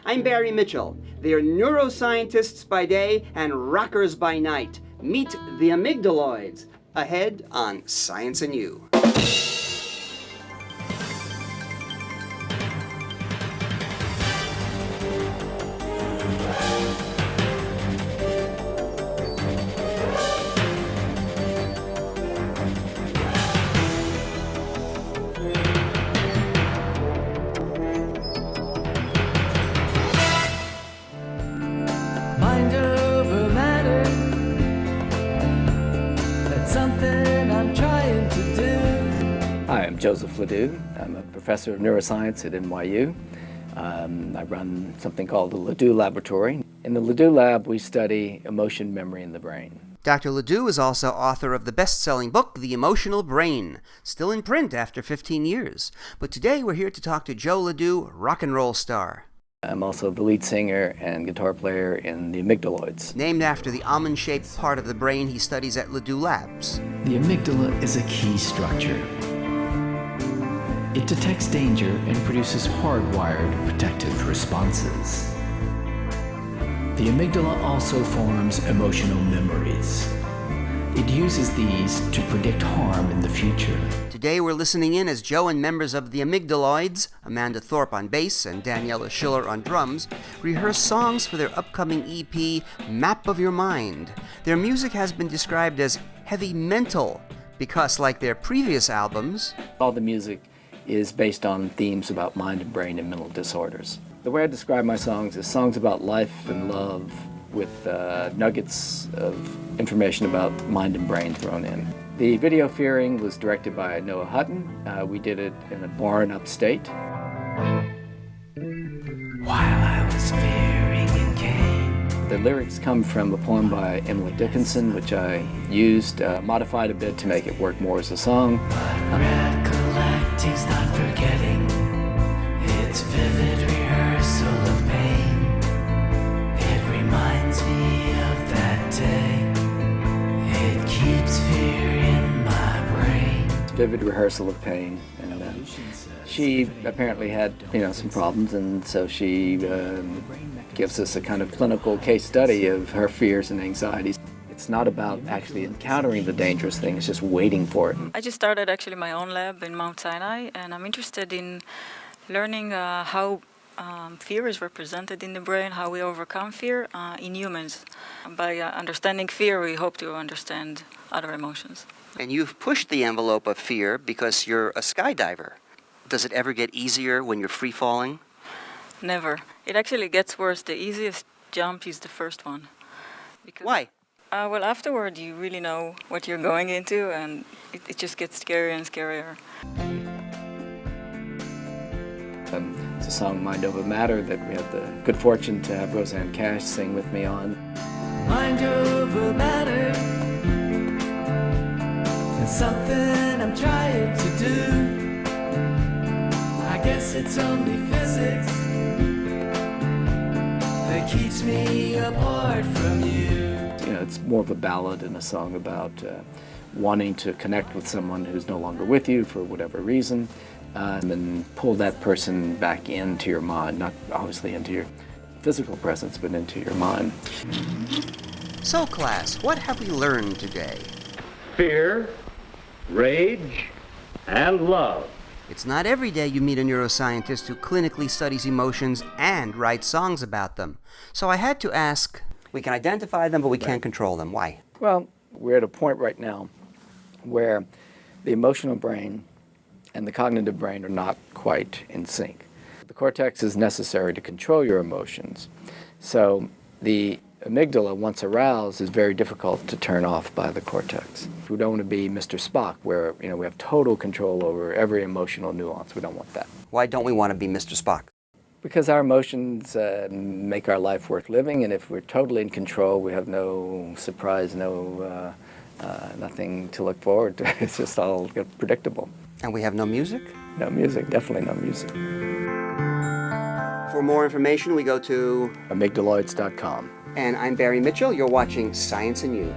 I'm Barry Mitchell. They're neuroscientists by day and rockers by night. Meet the Amygdaloids, ahead on Science and You. Mind over matter, that's something I'm trying to do. Hi, I'm Joseph Ledoux. I'm a professor of neuroscience at NYU. I run something called the Ledoux Laboratory. In the Ledoux Lab, we study emotion memory in the brain. Dr. Ledoux is also author of the best-selling book, The Emotional Brain, still in print after 15 years. But today we're here to talk to Joe Ledoux, rock and roll star. I'm also the lead singer and guitar player in the Amygdaloids. Named after the almond-shaped part of the brain he studies at Ledoux Labs. The amygdala is a key structure. It detects danger and produces hardwired protective responses. The amygdala also forms emotional memories. It uses these to predict harm in the future. Today we're listening in as Joe and members of the Amygdaloids, Amanda Thorpe on bass and Daniela Schiller on drums, rehearse songs for their upcoming EP, Map of Your Mind. Their music has been described as heavy mental because, like their previous albums, All the music is based on themes about mind and brain and mental disorders. The way I describe my songs is songs about life and love with nuggets of information about mind and brain thrown in. The video Fearing was directed by Noah Hutton. We did it in a barn upstate. While I was fearing in Cain. The lyrics come from a poem by Emily Dickinson, which I used, modified a bit to make it work more as a song. Recollecting's not forgetting. It's vivid rehearsal of pain. It reminds me of that day. It keeps fear in my brain. Vivid rehearsal of pain. And she apparently had, some problems, and so she gives us a kind of clinical case study of her fears and anxieties. It's not about actually encountering the dangerous thing, it's just waiting for it. I just started actually my own lab in Mount Sinai, and I'm interested in learning how fear is represented in the brain, how we overcome fear in humans. By understanding fear, we hope to understand other emotions. and you've pushed the envelope of fear because you're a skydiver. Does it ever get easier when you're free falling? Never. It actually gets worse. The easiest jump is the first one. Why? Well, afterward, you really know what you're going into, and it just gets scarier and scarier. It's a song, Mind Over Matter, that we had the good fortune to have Roseanne Cash sing with me on. Mind over matter. It's something I'm trying to do. I guess it's only physics that keeps me apart from you. You know, it's more of a ballad and a song about wanting to connect with someone who's no longer with you for whatever reason, and then pull that person back into your mind, not obviously into your physical presence, but into your mind. So, class, what have we learned today? Fear, rage, and love. It's not every day you meet a neuroscientist who clinically studies emotions and writes songs about them. So I had to ask, we can identify them, but we can't control them. Why? Well, we're at a point right now where the emotional brain and the cognitive brain are not quite in sync. The cortex is necessary to control your emotions. So the amygdala, once aroused, is very difficult to turn off by the cortex. We don't want to be Mr. Spock, where we have total control over every emotional nuance. We don't want that. Why don't we want to be Mr. Spock? Because our emotions make our life worth living, and if we're totally in control, we have no surprise, nothing to look forward to. It's just all predictable. And we have no music? No music, definitely no music. For more information, we go to Amygdaloids.com. And I'm Barry Mitchell. You're watching Science and You.